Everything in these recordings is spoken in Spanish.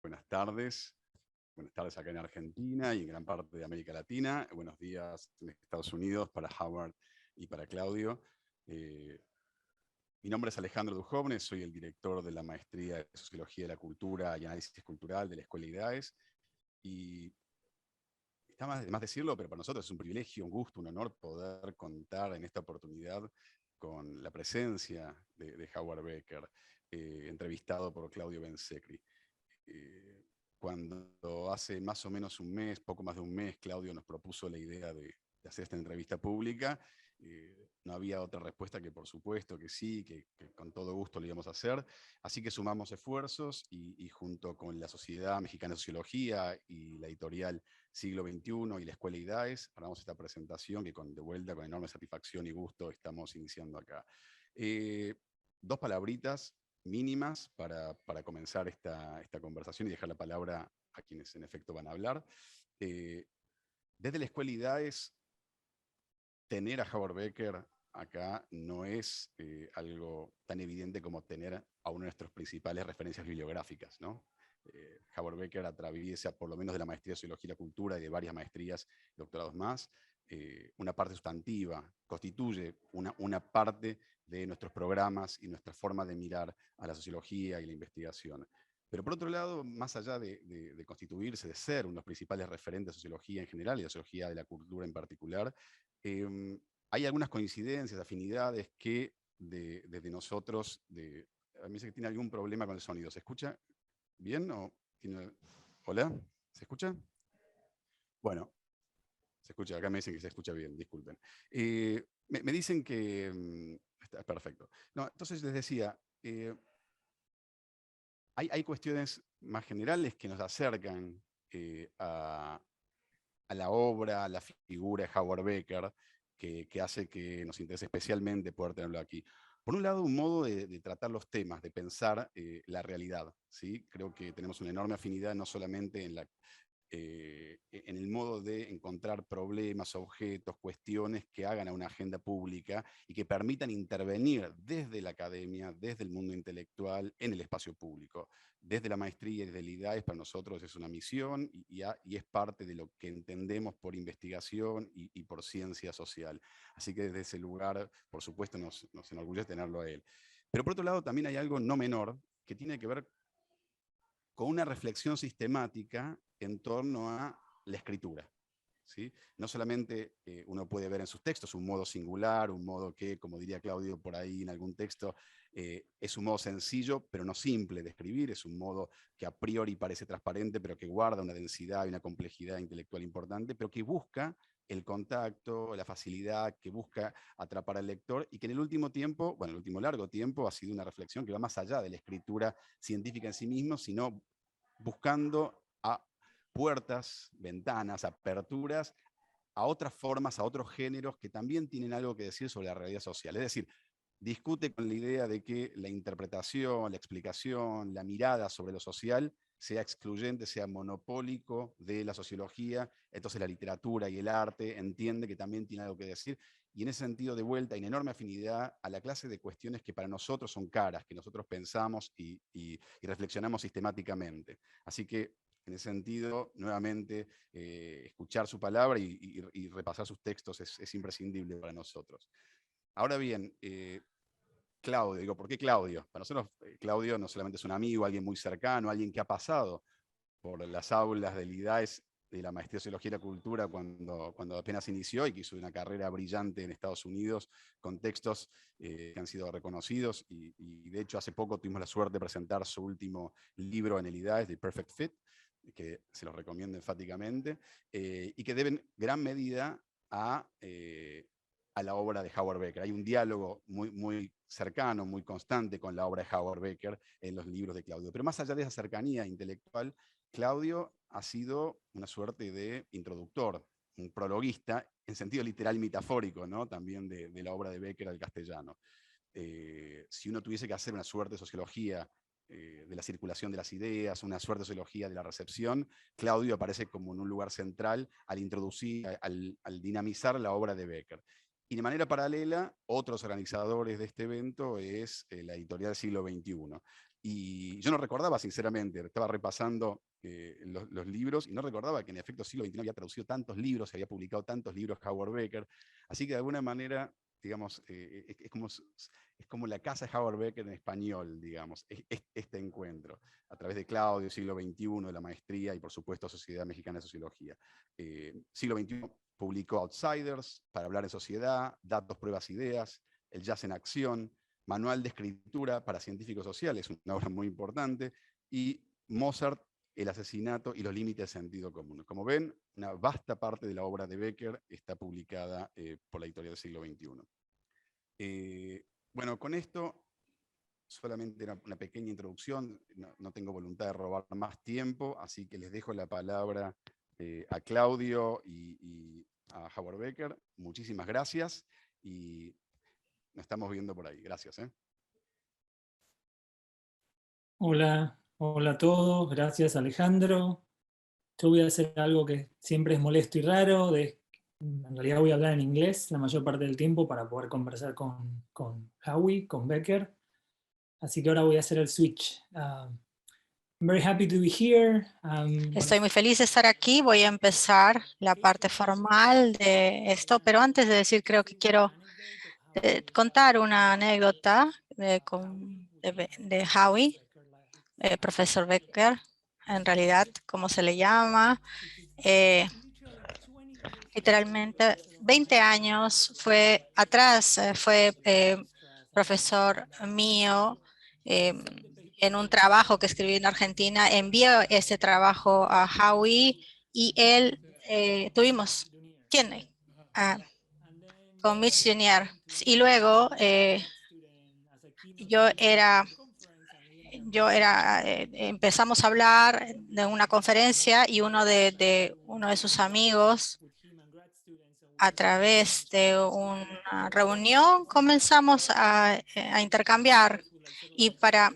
buenas tardes. Buenas tardes acá en Argentina y en gran parte de América Latina. Buenos días en Estados Unidos para Howard y para Claudio. Mi nombre es Alejandro Duhovne, soy el director de la Maestría de Sociología de la Cultura y Análisis Cultural de la Escuela IDAES. Y está más decirlo, pero para nosotros es un privilegio, un gusto, un honor poder contar en esta oportunidad con la presencia de Howard Becker, entrevistado por Claudio Bensecri. Cuando hace más o menos un mes, poco más de un mes, Claudio nos propuso la idea de hacer esta entrevista pública, no había otra respuesta que por supuesto que sí, que con todo gusto lo íbamos a hacer. Así que sumamos esfuerzos y junto con la Sociedad Mexicana de Sociología y la editorial Siglo XXI y la Escuela IDAES, armamos esta presentación que de vuelta con enorme satisfacción y gusto estamos iniciando acá. Dos palabritas mínimas para comenzar esta conversación y dejar la palabra a quienes en efecto van a hablar. Desde la Escuela IDAES, tener a Howard Becker acá no es algo tan evidente como tener a una de nuestras principales referencias bibliográficas, ¿no? Howard Becker atraviesa, por lo menos de la maestría de Sociología y la Cultura y de varias maestrías y doctorados más, una parte sustantiva, constituye una parte de nuestros programas y nuestra forma de mirar a la sociología y la investigación. Pero por otro lado, más allá de constituirse, de ser uno de los principales referentes de sociología en general y de sociología de la cultura en particular, hay algunas coincidencias, afinidades que desde nosotros, a mí me dice que tiene algún problema con el sonido. ¿Se escucha bien? ¿Hola? ¿Se escucha? Bueno, se escucha, acá me dicen que se escucha bien, disculpen. Me dicen que está perfecto. No, entonces les decía, hay cuestiones más generales que nos acercan a la obra, a la figura de Howard Becker, que hace que nos interese especialmente poder tenerlo aquí. Por un lado, un modo de tratar los temas, de pensar la realidad, ¿sí? Creo que tenemos una enorme afinidad no solamente en el modo de encontrar problemas, objetos, cuestiones que hagan a una agenda pública y que permitan intervenir desde la academia, desde el mundo intelectual, en el espacio público. Desde la maestría y desde el IDAES para nosotros es una misión y es parte de lo que entendemos por investigación y por ciencia social. Así que desde ese lugar, por supuesto, nos enorgullece tenerlo a él. Pero por otro lado también hay algo no menor que tiene que ver con una reflexión sistemática en torno a la escritura. ¿Sí? No solamente uno puede ver en sus textos un modo singular, un modo que, como diría Claudio por ahí en algún texto, es un modo sencillo, pero no simple de escribir, es un modo que a priori parece transparente, pero que guarda una densidad y una complejidad intelectual importante, pero que busca el contacto, la facilidad, que busca atrapar al lector y que en el último tiempo, bueno, el último largo tiempo, ha sido una reflexión que va más allá de la escritura científica en sí mismo, sino buscando a puertas, ventanas, aperturas a otras formas, a otros géneros que también tienen algo que decir sobre la realidad social. Es decir, discute con la idea de que la interpretación, la explicación, la mirada sobre lo social sea excluyente, sea monopólico de la sociología, entonces la literatura y el arte entiende que también tiene algo que decir, y en ese sentido de vuelta hay una enorme afinidad a la clase de cuestiones que para nosotros son caras, que nosotros pensamos y reflexionamos sistemáticamente. Así que en ese sentido, nuevamente, escuchar su palabra y repasar sus textos es imprescindible para nosotros. Ahora bien, Claudio, digo, ¿por qué Claudio? Para nosotros, Claudio no solamente es un amigo, alguien muy cercano, alguien que ha pasado por las aulas del IDAES de la Maestría de Sociología y la Cultura cuando apenas inició y que hizo una carrera brillante en Estados Unidos con textos que han sido reconocidos y de hecho hace poco tuvimos la suerte de presentar su último libro en el IDAES, The Perfect Fit, que se los recomiendo enfáticamente, y que deben gran medida a la obra de Howard Becker. Hay un diálogo muy cercano, muy constante con la obra de Howard Becker en los libros de Claudio. Pero más allá de esa cercanía intelectual, Claudio ha sido una suerte de introductor, un prologuista, en sentido literal y metafórico, ¿no? También de la obra de Becker al castellano. Si uno tuviese que hacer una suerte de sociología de la circulación de las ideas, una suerte de sociología de la recepción, Claudio aparece como en un lugar central al introducir, al dinamizar la obra de Becker. Y de manera paralela, otros organizadores de este evento es la editorial Siglo XXI. Y yo no recordaba, sinceramente, estaba repasando los libros y no recordaba que en efecto siglo XXI había traducido tantos libros, había publicado tantos libros Howard Becker. Así que de alguna manera, digamos, es como la casa de Howard Becker en español, digamos, este encuentro, a través de Claudio, siglo XXI, de la maestría y por supuesto Sociedad Mexicana de Sociología. Siglo XXI publicó Outsiders, Para hablar en sociedad, Datos, pruebas, ideas, El jazz en acción, Manual de escritura para científicos sociales, una obra muy importante, y Mozart, El asesinato y los límites del sentido común. Como ven, una vasta parte de la obra de Becker está publicada por la editorial del siglo XXI. Bueno, con esto solamente una pequeña introducción, no tengo voluntad de robar más tiempo, así que les dejo la palabra a Claudio y a Howard Becker. Muchísimas gracias y nos estamos viendo por ahí. Gracias. Hola, hola a todos, gracias Alejandro. Yo voy a hacer algo que siempre es molesto y raro, en realidad voy a hablar en inglés la mayor parte del tiempo para poder conversar con Howie, con Becker. Así que ahora voy a hacer el switch. I'm very happy to be here. Estoy muy feliz de estar aquí. Voy a empezar la parte formal de esto, pero antes de decir, creo que quiero contar una anécdota de Howie, profesor Becker, en realidad, ¿cómo se le llama? Literalmente 20 años fue atrás, fue profesor mío en un trabajo que escribí en Argentina. Envió ese trabajo a Howie y él tuvimos, ¿quién? Con Mitch Junior. Y luego empezamos a hablar de una conferencia y uno de sus amigos, a través de una reunión, comenzamos a intercambiar y para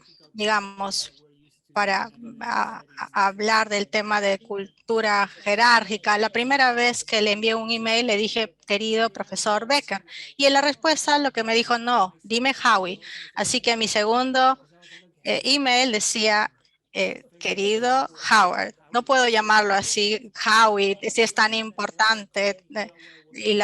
hablar del tema de cultura jerárquica. La primera vez que le envié un email le dije, querido profesor Becker, y en la respuesta lo que me dijo, no, dime Howie. Así que mi segundo email decía, querido Howard, no puedo llamarlo así, Howie, si es tan importante. Y él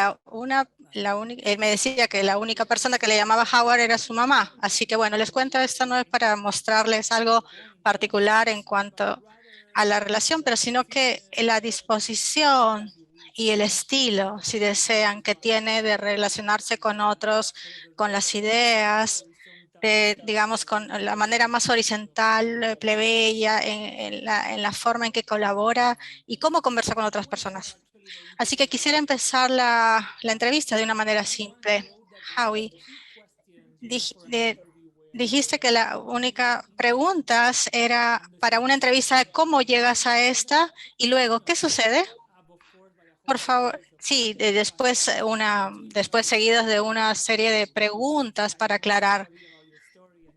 me decía que la única persona que le llamaba Howard era su mamá. Así que bueno, les cuento esto no es para mostrarles algo particular en cuanto a la relación, pero sino que la disposición y el estilo, si desean, que tiene de relacionarse con otros, con las ideas, digamos, con la manera más horizontal, plebeya, en la forma en que colabora y cómo conversa con otras personas. Así que quisiera empezar la entrevista de una manera simple. Howie, dijiste que la única pregunta era para una entrevista, ¿cómo llegas a esta? Y luego, ¿qué sucede? Por favor, sí, después seguidas de una serie de preguntas para aclarar.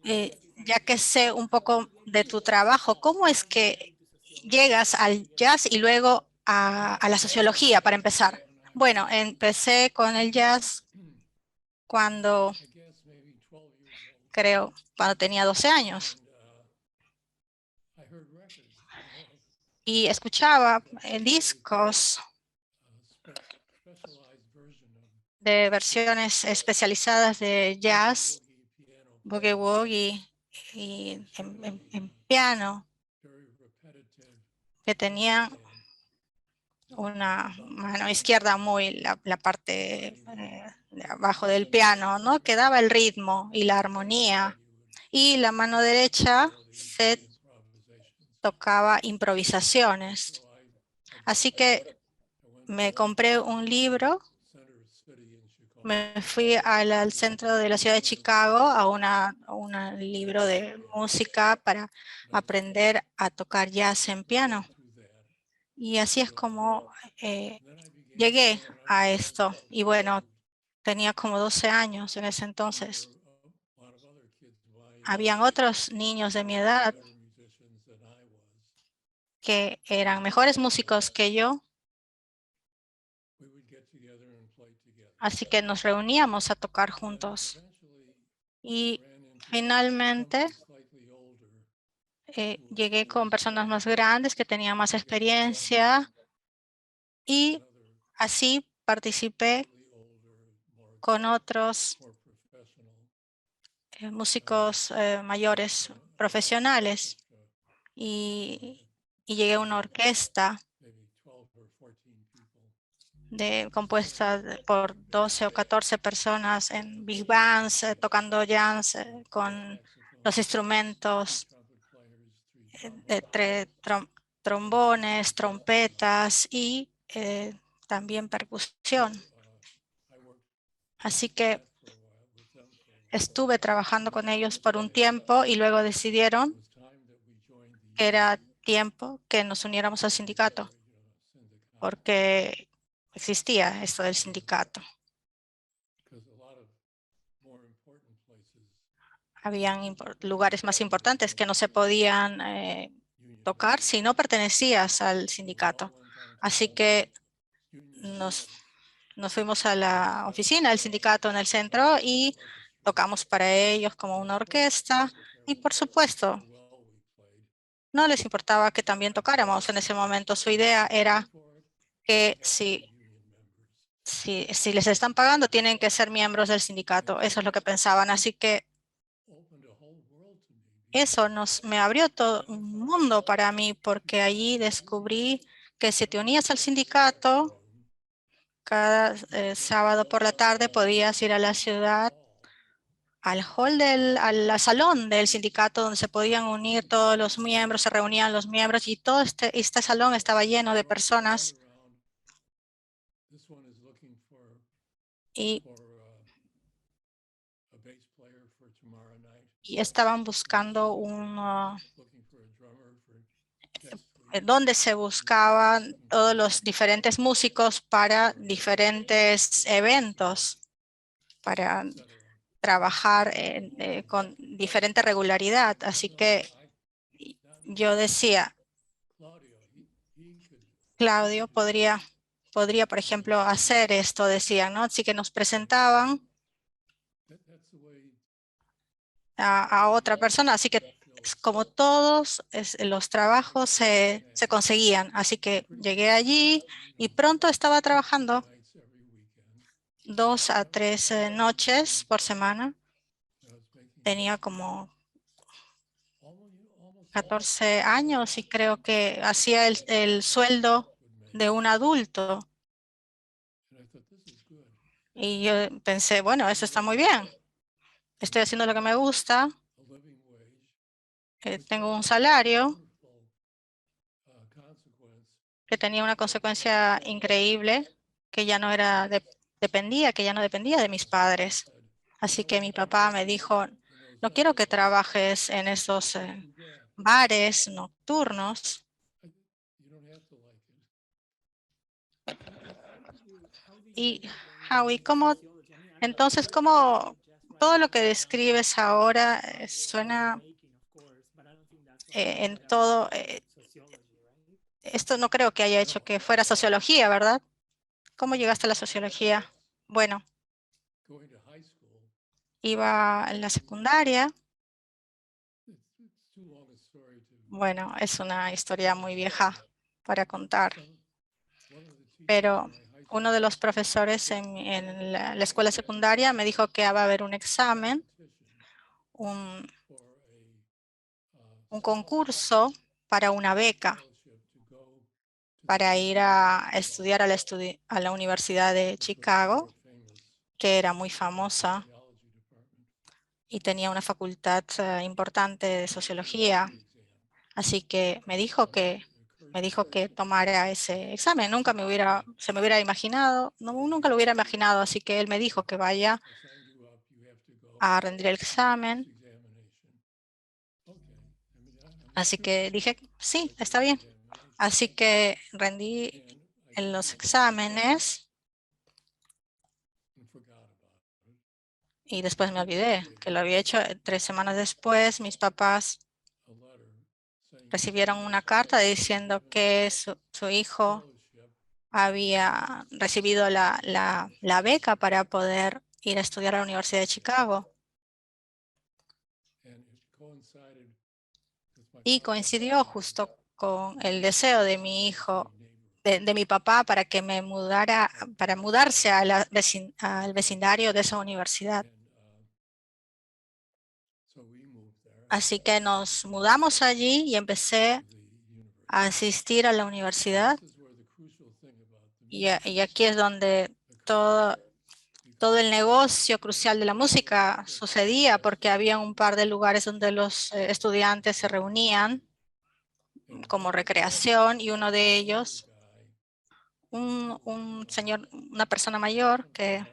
Ya que sé un poco de tu trabajo, ¿cómo es que llegas al jazz y luego a la sociología para empezar? Bueno, empecé con el jazz cuando tenía 12 años. Y escuchaba discos de versiones especializadas de jazz, boogie woogie y en piano, que tenían una mano izquierda la parte de abajo del piano, ¿no? Que daba el ritmo y la armonía. Y la mano derecha se tocaba improvisaciones. Así que me compré un libro, me fui al centro de la ciudad de Chicago a un libro de música para aprender a tocar jazz en piano. Y así es como llegué a esto. Y bueno, tenía como 12 años en ese entonces. Habían otros niños de mi edad que eran mejores músicos que yo. Así que nos reuníamos a tocar juntos. Y finalmente llegué con personas más grandes que tenían más experiencia y así participé con otros músicos mayores profesionales y llegué a una orquesta compuesta por 12 o 14 personas en big bands, tocando jazz con los instrumentos trombones, trompetas y también percusión. Así que estuve trabajando con ellos por un tiempo y luego decidieron que era tiempo que nos uniéramos al sindicato, porque existía esto del sindicato. Habían lugares más importantes que no se podían tocar si no pertenecías al sindicato. Así que nos fuimos a la oficina del sindicato en el centro y tocamos para ellos como una orquesta. Y por supuesto, no les importaba que también tocáramos en ese momento. Su idea era que si les están pagando, tienen que ser miembros del sindicato. Eso es lo que pensaban. Así que eso me abrió todo un mundo para mí, porque allí descubrí que si te unías al sindicato, cada sábado por la tarde podías ir a la ciudad, al salón del sindicato donde se podían unir todos los miembros, se reunían los miembros y todo este salón estaba lleno de personas y estaban buscando donde se buscaban todos los diferentes músicos para diferentes eventos, para trabajar con diferente regularidad. Así que yo decía, Claudio podría, por ejemplo, hacer esto, decían, ¿no? Así que nos presentaban a otra persona, así que como todos los trabajos se conseguían. Así que llegué allí y pronto estaba trabajando 2 a 3 noches por semana. Tenía como 14 años y creo que hacía el sueldo de un adulto. Y yo pensé, bueno, eso está muy bien. Estoy haciendo lo que me gusta. Tengo un salario que tenía una consecuencia increíble, que ya no dependía de mis padres. Así que mi papá me dijo, no quiero que trabajes en esos bares nocturnos. Y Howie, entonces, ¿cómo todo lo que describes ahora suena en todo? Esto no creo que haya hecho que fuera sociología, ¿verdad? ¿Cómo llegaste a la sociología? Bueno, iba a la secundaria. Bueno, es una historia muy vieja para contar, pero uno de los profesores en la escuela secundaria me dijo que iba a haber un examen, un concurso para una beca para ir a estudiar a la Universidad de Chicago, que era muy famosa y tenía una facultad importante de sociología. Así que me dijo que tomara ese examen. Se me hubiera imaginado, nunca lo hubiera imaginado. Así que él me dijo que vaya a rendir el examen. Así que dije, sí, está bien. Así que rendí en los exámenes y después me olvidé que lo había hecho. 3 semanas después, mis papás recibieron una carta diciendo que su hijo había recibido la beca para poder ir a estudiar a la Universidad de Chicago. y coincidió justo con el deseo de mi hijo, de mi papá, para que me mudara, para mudarse a al vecindario de esa universidad. Así que nos mudamos allí y empecé a asistir a la universidad. Y aquí es donde todo el negocio crucial de la música sucedía, porque había un par de lugares donde los estudiantes se reunían como recreación, y uno de ellos, un señor, una persona mayor que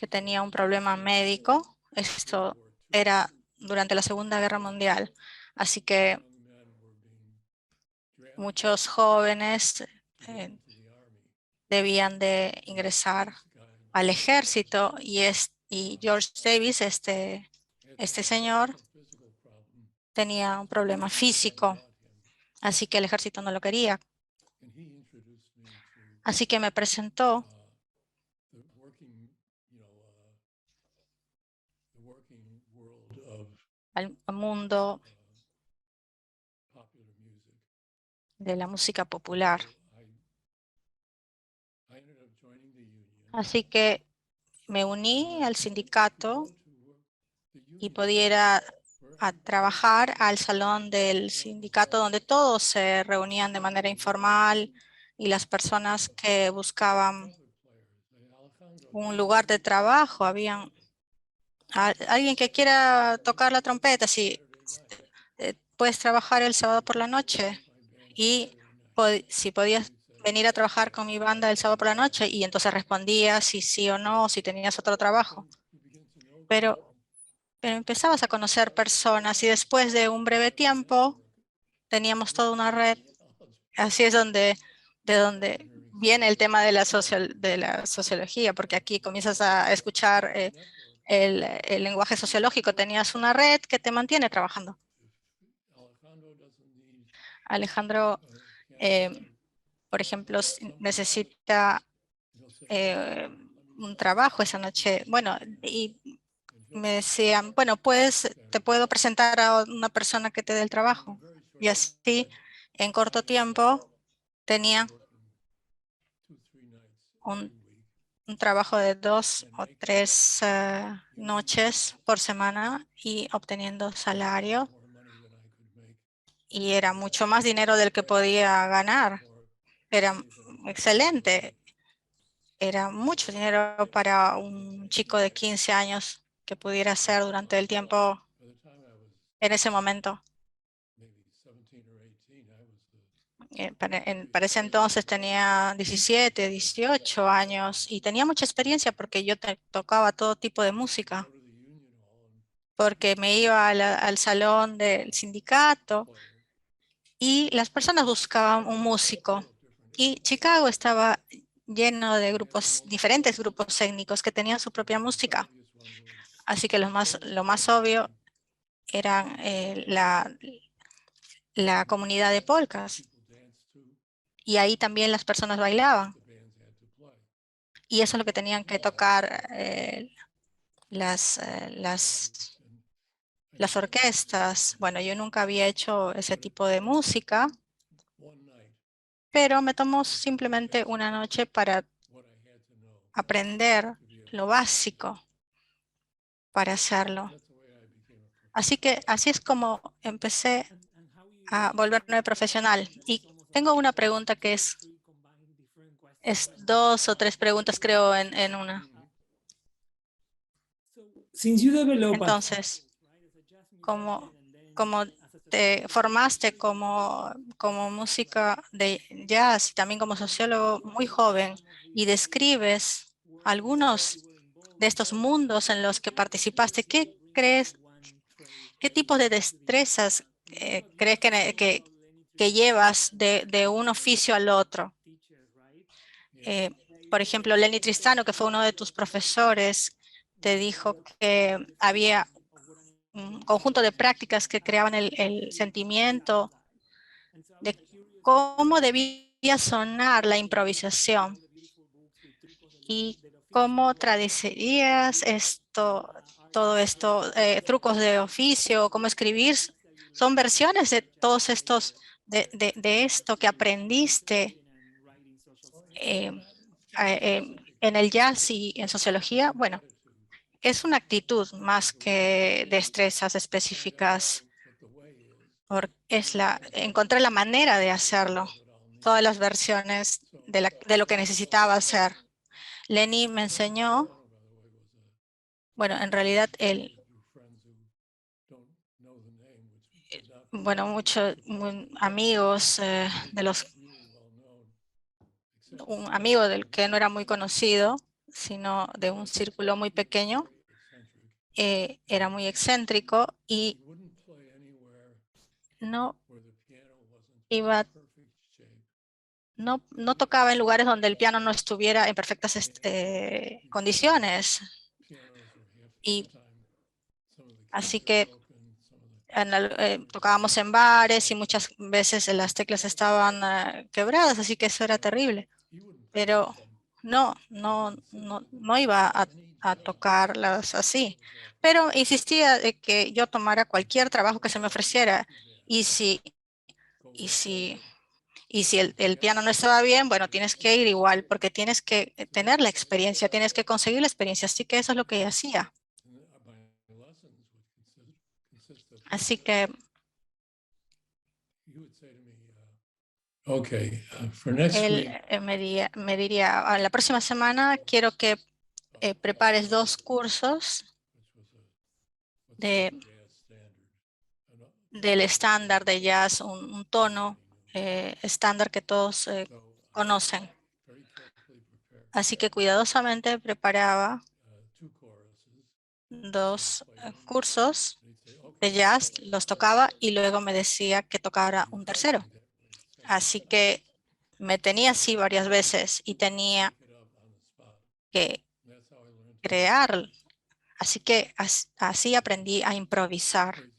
tenía un problema médico. Esto era durante la Segunda Guerra Mundial. Así que muchos jóvenes debían de ingresar al ejército, y George Davis, este señor, tenía un problema físico, así que el ejército no lo quería. Así que me presentó al mundo de la música popular. Así que me uní al sindicato y podía a trabajar al salón del sindicato, donde todos se reunían de manera informal, y las personas que buscaban un lugar de trabajo, habían alguien que quiera tocar la trompeta, si puedes trabajar el sábado por la noche, y si podías venir a trabajar con mi banda el sábado por la noche, y entonces respondías si sí o no, si tenías otro trabajo. Pero empezabas a conocer personas, y después de un breve tiempo teníamos toda una red. Así es de donde viene el tema de la sociología, porque aquí comienzas a escuchar el lenguaje sociológico. Tenías una red que te mantiene trabajando. Alejandro, por ejemplo, necesita un trabajo esa noche. Bueno, y me decían, bueno, pues te puedo presentar a una persona que te dé el trabajo. Y así, en corto tiempo, tenía un trabajo de 2 o 3 noches por semana, y obteniendo salario. Y era mucho más dinero del que podía ganar. Era excelente. Era mucho dinero para un chico de 15 años que pudiera hacer durante el tiempo en ese momento. Para ese entonces tenía 17, 18 años, y tenía mucha experiencia porque yo tocaba todo tipo de música, porque me iba al salón del sindicato y las personas buscaban un músico. Y Chicago estaba lleno de diferentes grupos étnicos que tenían su propia música. Así que lo más obvio eran la comunidad de polcas. Y ahí también las personas bailaban. Y eso es lo que tenían que tocar las orquestas. Bueno, yo nunca había hecho ese tipo de música, pero me tomó simplemente una noche para aprender lo básico para hacerlo. Así que así es como empecé a volverme profesional. Y tengo una pregunta que es 2 o 3 preguntas, creo, en una. Entonces, como te formaste como música de jazz y también como sociólogo muy joven, y describes algunos de estos mundos en los que participaste, ¿qué crees, qué tipo de destrezas crees que llevas de un oficio al otro? Por ejemplo, Lenny Tristano, que fue uno de tus profesores, te dijo que había un conjunto de prácticas que creaban el sentimiento de cómo debía sonar la improvisación, y cómo traducirías todo esto, trucos de oficio, cómo escribir son versiones de todos estos, de esto que aprendiste en el jazz y en sociología. Bueno, es una actitud más que destrezas específicas. Encontré la manera de hacerlo. Todas las versiones de lo que necesitaba hacer. Lenny me enseñó, bueno, en realidad bueno, muchos amigos un amigo del que no era muy conocido, sino de un círculo muy pequeño, era muy excéntrico y no iba, no tocaba en lugares donde el piano no estuviera en perfectas condiciones. Y así que tocábamos en bares y muchas veces las teclas estaban quebradas, así que eso era terrible. Pero no iba a tocarlas así. Pero insistía de que yo tomara cualquier trabajo que se me ofreciera. Y si, y si, y si el piano no estaba bien, bueno, tienes que ir igual, porque tienes que tener la experiencia, tienes que conseguir la experiencia. Así que eso es lo que hacía. Así que él me diría, la próxima semana quiero que prepares 2 cursos del estándar de jazz, un tono estándar que todos conocen. Así que cuidadosamente preparaba 2 cursos de jazz, los tocaba y luego me decía que tocara un tercero. Así que me tenía así varias veces y tenía que crear. Así que así aprendí a improvisar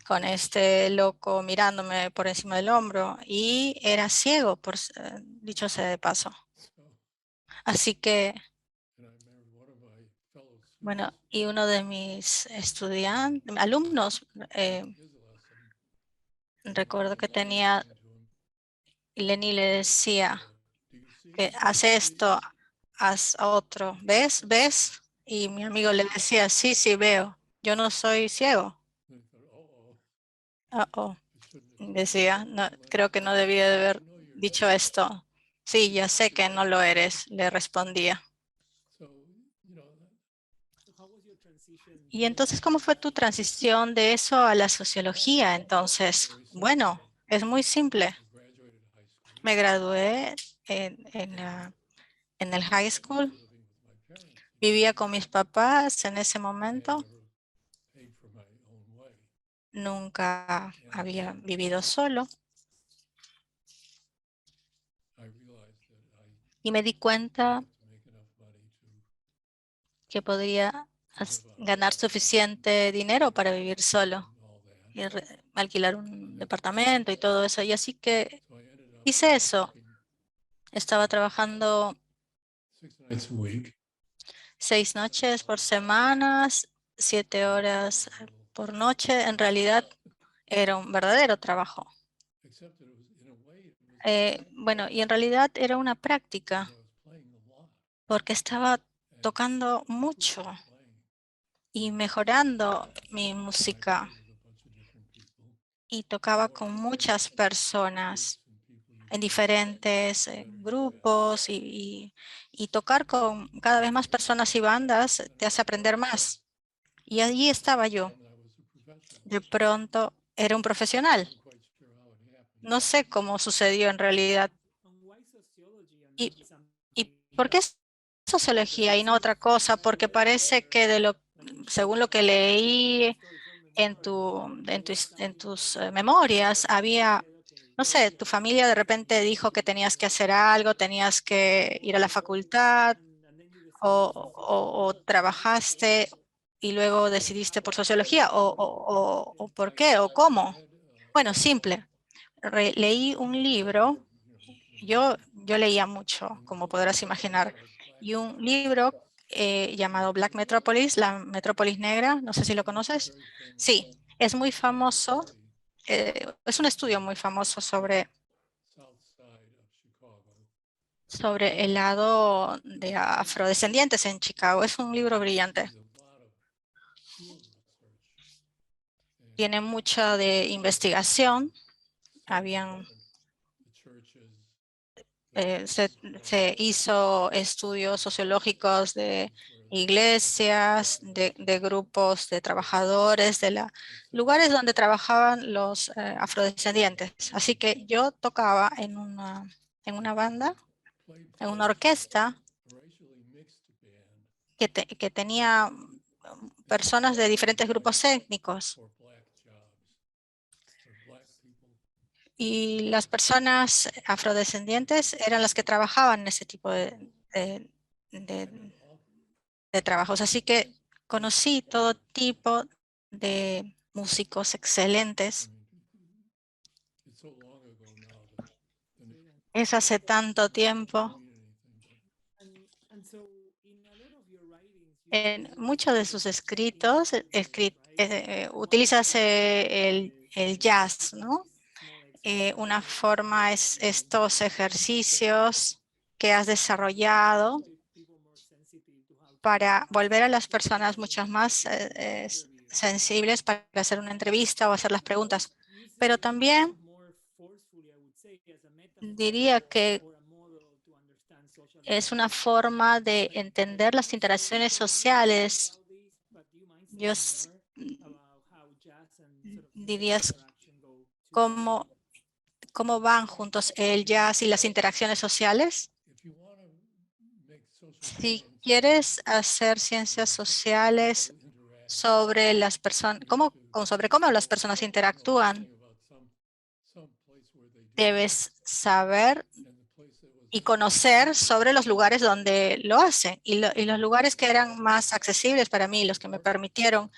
con este loco mirándome por encima del hombro y era ciego, dicho sea de paso. Así que, bueno, y uno de mis alumnos, recuerdo que tenía, Lenny le decía que haz esto, haz otro, ¿ves? ¿Ves? Y mi amigo le decía, sí, sí, veo, yo no soy ciego. Oh. Decía, no, creo que no debía de haber dicho esto. Sí, ya sé que no lo eres, le respondía. Y entonces, ¿cómo fue tu transición de eso a la sociología? Entonces, bueno, es muy simple. Me gradué en el high school. Vivía con mis papás en ese momento. Nunca había vivido solo. Y me di cuenta que podría ganar suficiente dinero para vivir solo y alquilar un departamento y todo eso. Y así que hice eso. Estaba trabajando 6 noches por semana, 7 horas por noche. En realidad era un verdadero trabajo. Bueno, y en realidad era una práctica porque estaba tocando mucho y mejorando mi música y tocaba con muchas personas en diferentes grupos y tocar con cada vez más personas y bandas te hace aprender más. Y allí estaba yo. De pronto era un profesional. No sé cómo sucedió en realidad. ¿Y, y por qué es sociología y no otra cosa? Porque parece que según lo que leí en tus memorias, había, no sé, tu familia de repente dijo que tenías que hacer algo, tenías que ir a la facultad o trabajaste y luego decidiste por sociología o por qué o cómo. Bueno, simple. Leí un libro, yo leía mucho, como podrás imaginar, y un libro llamado Black Metropolis, la Metrópolis Negra, no sé si lo conoces. Sí, Es muy famoso, es un estudio muy famoso sobre el lado de afrodescendientes en Chicago. Es un libro brillante. Tiene mucha de investigación. Se hizo estudios sociológicos de iglesias, de grupos de trabajadores, de lugares donde trabajaban los afrodescendientes. Así que yo tocaba en una banda, en una orquesta que tenía personas de diferentes grupos étnicos. Y las personas afrodescendientes eran las que trabajaban en ese tipo de trabajos. Así que conocí todo tipo de músicos excelentes. Es hace tanto tiempo. En muchos de sus escritos utilizas el jazz, ¿no? Una forma es estos ejercicios que has desarrollado para volver a las personas mucho más sensibles para hacer una entrevista o hacer las preguntas. Pero también diría que es una forma de entender las interacciones sociales. Yo dirías cómo van juntos el jazz y las interacciones sociales. Si quieres hacer ciencias sociales sobre las personas, sobre cómo las personas interactúan, debes saber y conocer sobre los lugares donde lo hacen. Y los lugares que eran más accesibles para mí, los que me permitieron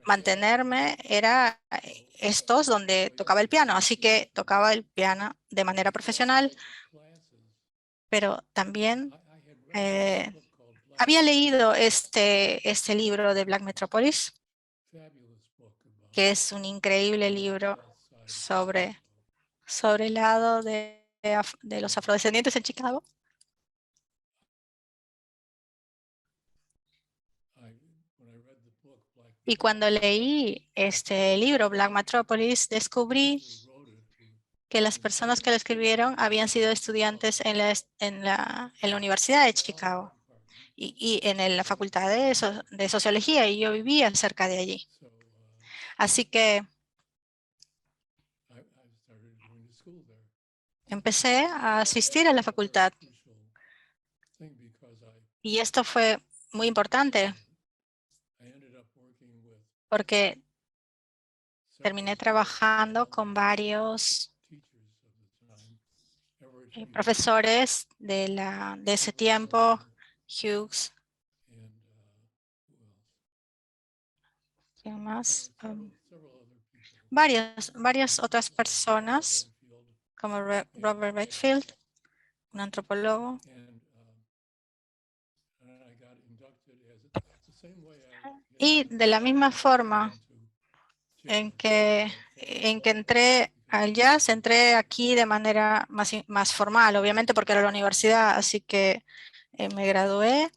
mantenerme, era estos donde tocaba el piano. Así que tocaba el piano de manera profesional, pero también había leído este libro de Black Metropolis, que es un increíble libro sobre el lado de los afrodescendientes en Chicago. Y cuando leí este libro, Black Metropolis, descubrí que las personas que lo escribieron habían sido estudiantes en la Universidad de Chicago y en la Facultad de Sociología, y yo vivía cerca de allí. Así que empecé a asistir a la facultad. Y esto fue muy importante porque terminé trabajando con varios profesores de ese tiempo, Hughes, ¿quién más? Varias otras personas, como Robert Redfield, un antropólogo. Y de la misma forma en que entré al jazz, entré aquí de manera más formal, obviamente porque era la universidad, así que me gradué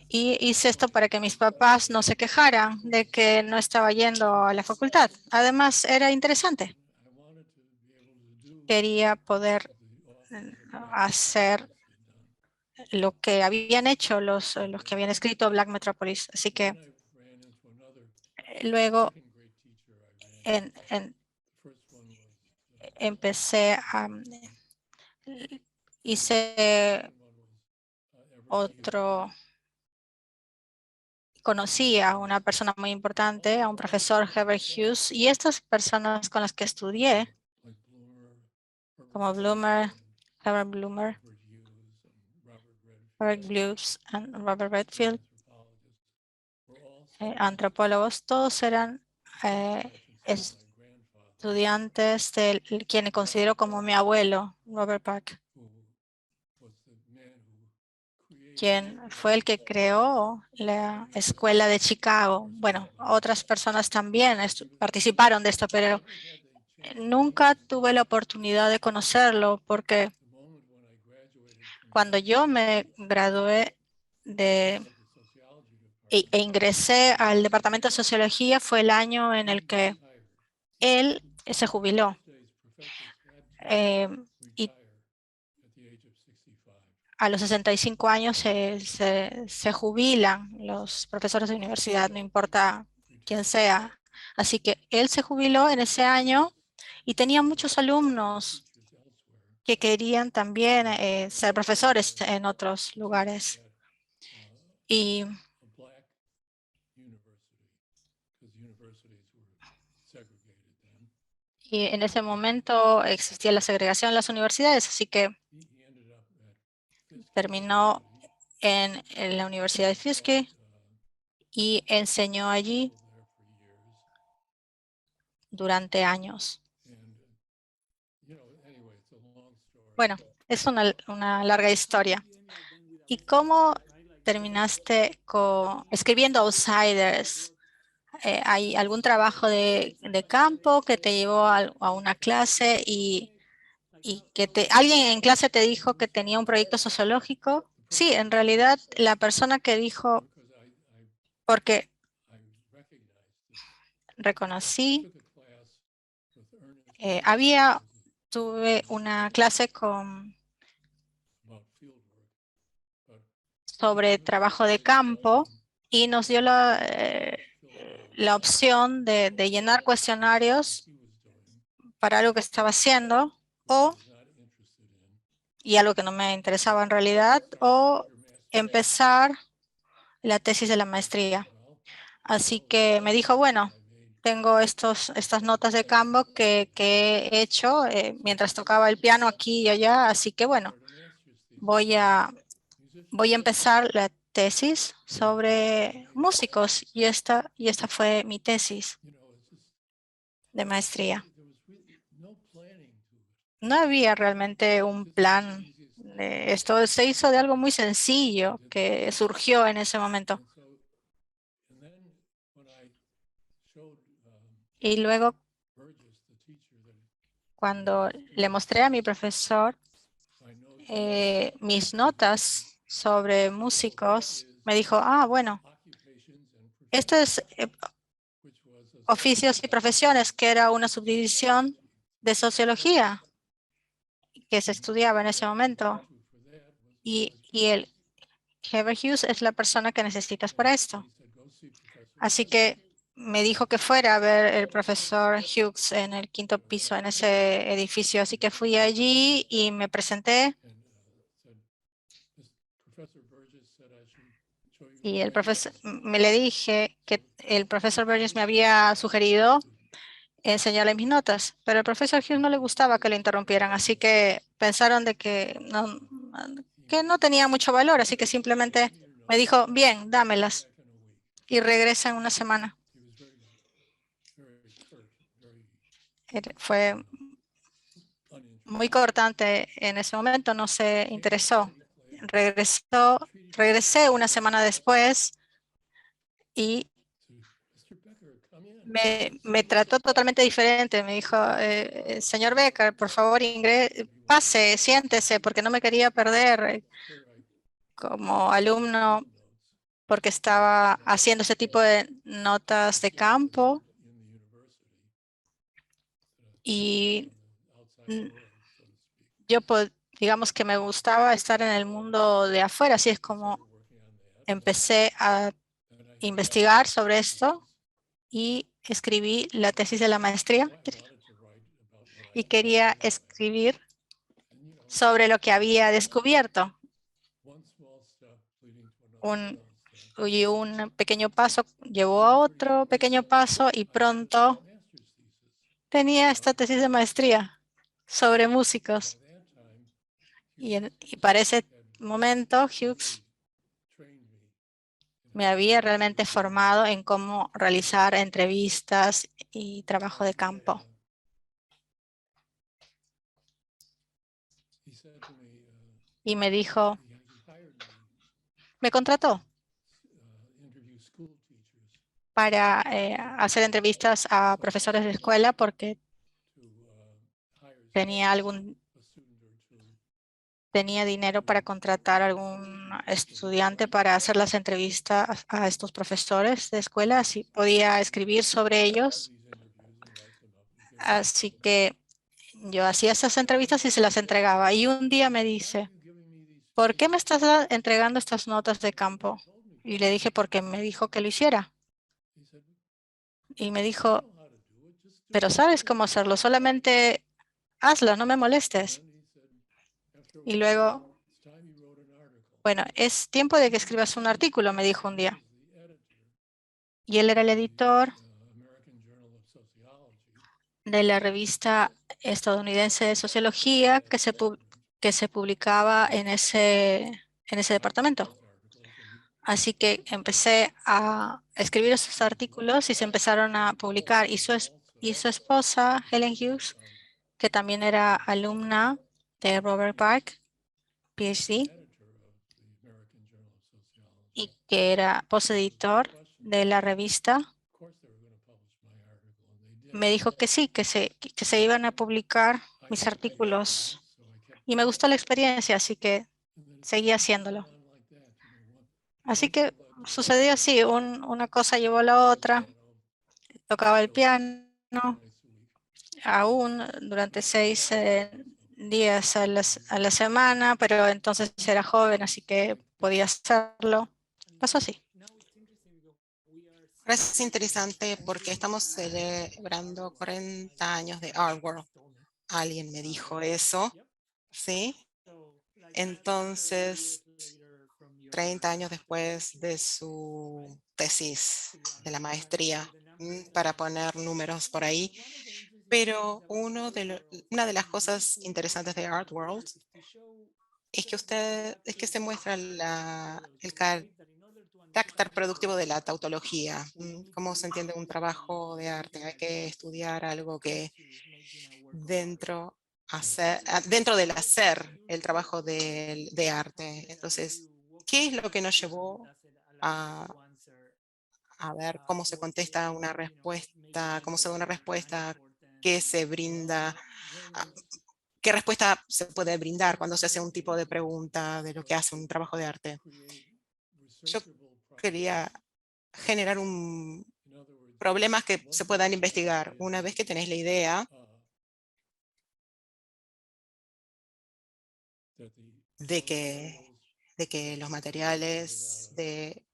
y hice esto para que mis papás no se quejaran de que no estaba yendo a la facultad. Además, era interesante. Quería poder hacer lo que habían hecho los que habían escrito Black Metropolis. Así que luego empecé a hice conocí a una persona muy importante, a un profesor, Herbert Hughes, y estas personas con las que estudié, como Herbert Bloomer, Robert Hughes y Robert Redfield, antropólogos, todos eran estudiantes de quien considero como mi abuelo, Robert Park. quien fue el que creó la Escuela de Chicago. Bueno, otras personas también participaron de esto, pero nunca tuve la oportunidad de conocerlo porque cuando yo me gradué e ingresé al departamento de sociología fue el año en el que él se jubiló. Y a los 65 años se jubilan los profesores de universidad, no importa quién sea. Así que él se jubiló en ese año y tenía muchos alumnos que querían también ser profesores en otros lugares. Y en ese momento existía la segregación en las universidades, así que terminó en la Universidad de Fiske y enseñó allí durante años. Bueno, es una larga historia. ¿Y cómo terminaste escribiendo Outsiders? ¿Hay algún trabajo de campo que te llevó a una clase y que alguien en clase te dijo que tenía un proyecto sociológico? Sí, en realidad la persona que dijo, porque reconocí, tuve una clase sobre trabajo de campo y nos dio la opción de llenar cuestionarios para algo que estaba haciendo y algo que no me interesaba en realidad, o empezar la tesis de la maestría. Así que me dijo, bueno, tengo estas notas de campo que he hecho mientras tocaba el piano aquí y allá, así que bueno, voy a empezar la tesis sobre músicos y esta fue mi tesis de maestría. No había realmente un plan. Esto se hizo de algo muy sencillo que surgió en ese momento. Y luego, cuando le mostré a mi profesor mis notas sobre músicos, me dijo, bueno, esto es oficios y profesiones, que era una subdivisión de sociología que se estudiaba en ese momento. Y el Heber Hughes es la persona que necesitas para esto. Así que me dijo que fuera a ver el profesor Hughes en el 5º piso, en ese edificio. Así que fui allí y me presenté. Y el profesor, me le dije que el profesor Burgess me había sugerido enseñarle mis notas, pero al profesor Hughes no le gustaba que le interrumpieran, así que pensaron de que no tenía mucho valor, así que simplemente me dijo, bien, dámelas, y regresa en una semana. Fue muy cortante en ese momento, no se interesó. Regresé una semana después y me trató totalmente diferente. Me dijo, señor Becker, por favor, pase, siéntese, porque no me quería perder como alumno, porque estaba haciendo ese tipo de notas de campo. Y yo, digamos que me gustaba estar en el mundo de afuera, así es como empecé a investigar sobre esto y escribí la tesis de la maestría y quería escribir sobre lo que había descubierto. Un pequeño paso llevó a otro pequeño paso y pronto tenía esta tesis de maestría sobre músicos. Y para ese momento Hughes me había realmente formado en cómo realizar entrevistas y trabajo de campo. Y me dijo, me contrató para hacer entrevistas a profesores de escuela porque tenía dinero para contratar a algún estudiante para hacer las entrevistas a estos profesores de escuela, así podía escribir sobre ellos. Así que yo hacía esas entrevistas y se las entregaba. Y un día me dice, ¿por qué me estás entregando estas notas de campo? Y le dije, porque me dijo que lo hiciera. Y me dijo, pero sabes cómo hacerlo, solamente hazlo, no me molestes. Y luego, bueno, es tiempo de que escribas un artículo, me dijo un día. Y él era el editor de la revista estadounidense de sociología que se publicaba en ese departamento. Así que empecé a escribir esos artículos y se empezaron a publicar. Y su esposa, Helen Hughes, que también era alumna de Robert Park, PhD, y que era poseditor de la revista, me dijo que sí, que se iban a publicar mis artículos. Y me gustó la experiencia, así que seguí haciéndolo. Así que sucedió así, una cosa llevó a la otra. Tocaba el piano aún durante 6 días a la semana, pero entonces era joven, así que podía hacerlo. Pasó así. Ahora es interesante porque estamos celebrando 40 años de Artworld. Alguien me dijo eso, ¿sí? Entonces, 30 años después de su tesis de la maestría, para poner números por ahí. Pero una de las cosas interesantes de Artworld es que se muestra el carácter productivo de la tautología. Cómo se entiende un trabajo de arte. Hay que estudiar algo que dentro del hacer el trabajo de arte. Entonces, ¿qué es lo que nos llevó a ver cómo se contesta una respuesta, cómo se da una respuesta, qué se brinda, qué respuesta se puede brindar cuando se hace un tipo de pregunta de lo que hace un trabajo de arte? Yo quería generar problemas que se puedan investigar. Una vez que tenéis la idea de que los materiales, de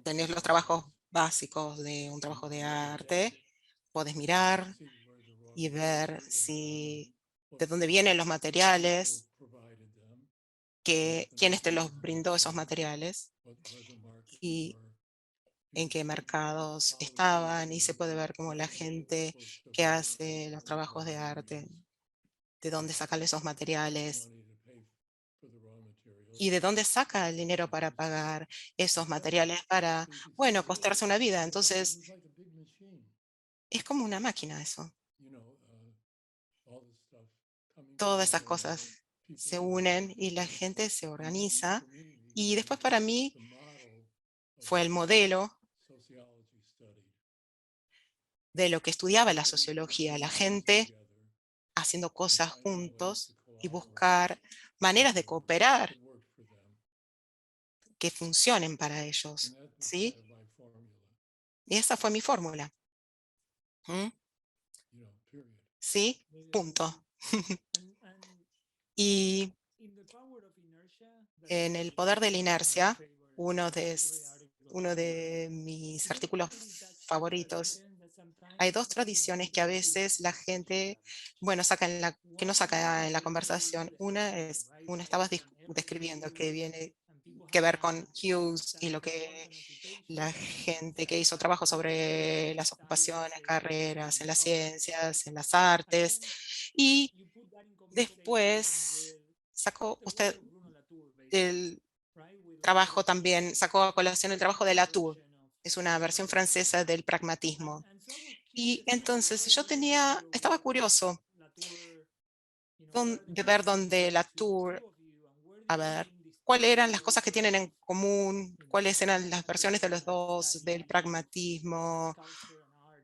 tener los trabajos básicos de un trabajo de arte, puedes mirar y ver de dónde vienen los materiales, quiénes te los brindó esos materiales y en qué mercados estaban, y se puede ver cómo la gente que hace los trabajos de arte, de dónde sacan esos materiales y de dónde saca el dinero para pagar esos materiales para, bueno, costearse una vida. Entonces, es como una máquina eso. Todas esas cosas se unen y la gente se organiza. Y después para mí fue el modelo de lo que estudiaba la sociología, la gente haciendo cosas juntos y buscar maneras de cooperar que funcionen para ellos, ¿sí? Y esa fue mi fórmula. ¿Sí? Punto. Y en el poder de la inercia, uno de mis artículos favoritos, hay dos tradiciones que a veces la gente, bueno, que no saca en la conversación. Una estabas describiendo, que viene que ver con Hughes y lo que la gente que hizo trabajo sobre las ocupaciones, carreras en las ciencias, en las artes, y después sacó usted el trabajo también, sacó a colación el trabajo de Latour. Es una versión francesa del pragmatismo. Y entonces yo estaba curioso de ver dónde Latour, a ver, cuáles eran las cosas que tienen en común, cuáles eran las versiones de los dos, del pragmatismo,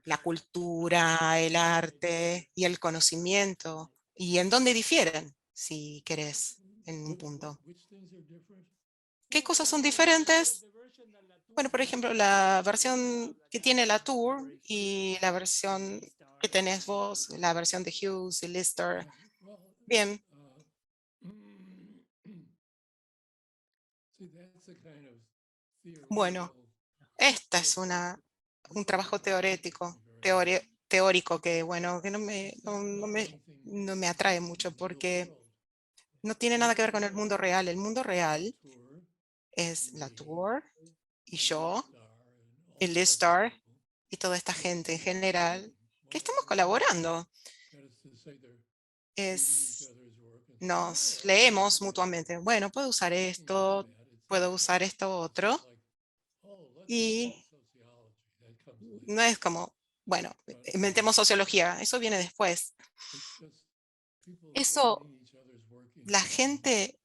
la cultura, el arte y el conocimiento, y en dónde difieren, si querés, en un punto. ¿Qué cosas son diferentes? Bueno, por ejemplo, la versión que tiene la Tour y la versión que tenés vos, la versión de Hughes y Lister. Bien. Bueno, esta es un trabajo teórico que, bueno, que no me atrae mucho porque no tiene nada que ver con el mundo real. El mundo real es la Tour y yo, el Listar y toda esta gente en general que estamos colaborando. Nos leemos mutuamente. Bueno, puedo usar esto, puedo usar esto otro. Y no es como, bueno, inventemos sociología. Eso viene después. Eso, la gente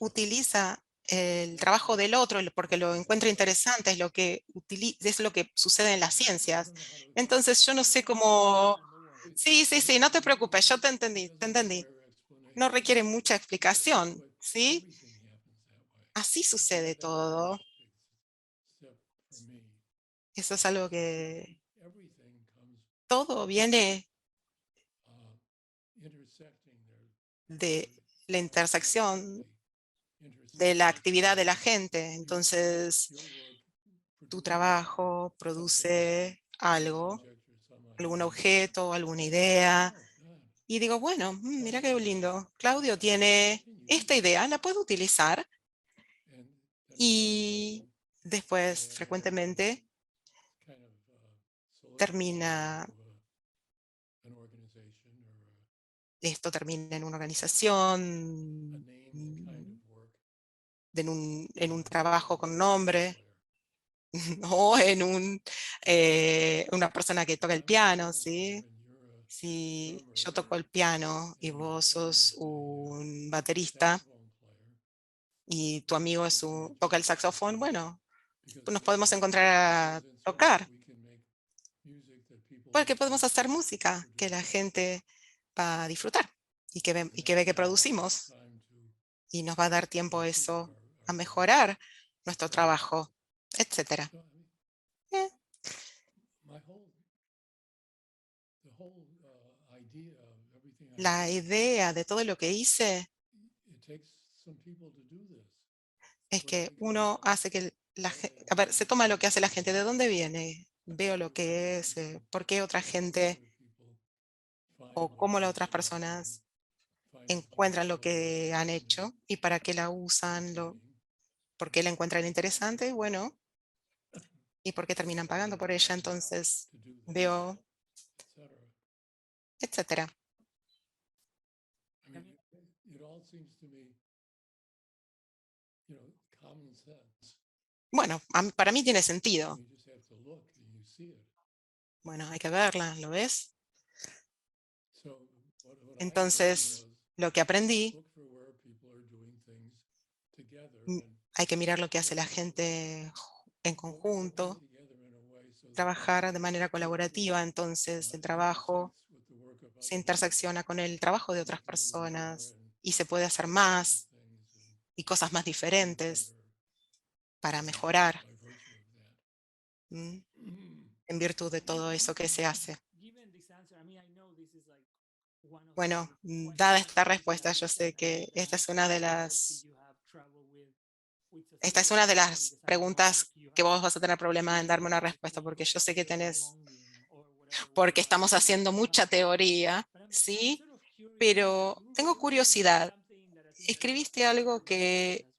utiliza el trabajo del otro porque lo encuentra interesante, es lo que sucede en las ciencias. Entonces yo no sé cómo... Sí, sí, sí, no te preocupes, yo te entendí, te entendí. No requiere mucha explicación, ¿sí? Así sucede todo. Eso es algo que todo viene de la intersección de la actividad de la gente. Entonces, tu trabajo produce algo, algún objeto, alguna idea. Y digo, bueno, mira qué lindo. Claudio tiene esta idea, la puedo utilizar. Y después, frecuentemente, esto termina en una organización, en un trabajo con nombre, o en una persona que toca el piano, ¿sí? Si yo toco el piano y vos sos un baterista y tu amigo toca el saxofón, bueno, pues nos podemos encontrar a tocar, porque podemos hacer música que la gente va a disfrutar y que ve que producimos, y nos va a dar tiempo eso a mejorar nuestro trabajo, etcétera. Eh, La idea de todo lo que hice es que uno hace que a ver, se toma lo que hace la gente, ¿de dónde viene? Veo lo que es, por qué otra gente o cómo las otras personas encuentran lo que han hecho y para qué la usan, por qué la encuentran interesante, bueno, y por qué terminan pagando por ella. Entonces veo, etcétera. Bueno, para mí tiene sentido. Bueno, hay que verla, ¿lo ves? Entonces, lo que aprendí, hay que mirar lo que hace la gente en conjunto, trabajar de manera colaborativa. Entonces, el trabajo se intersecciona con el trabajo de otras personas y se puede hacer más y cosas más diferentes para mejorar en virtud de todo eso que se hace. Bueno, dada esta respuesta, yo sé que esta es una de las preguntas que vos vas a tener problema en darme una respuesta, porque yo sé que porque estamos haciendo mucha teoría, ¿sí? Pero tengo curiosidad. Escribiste algo que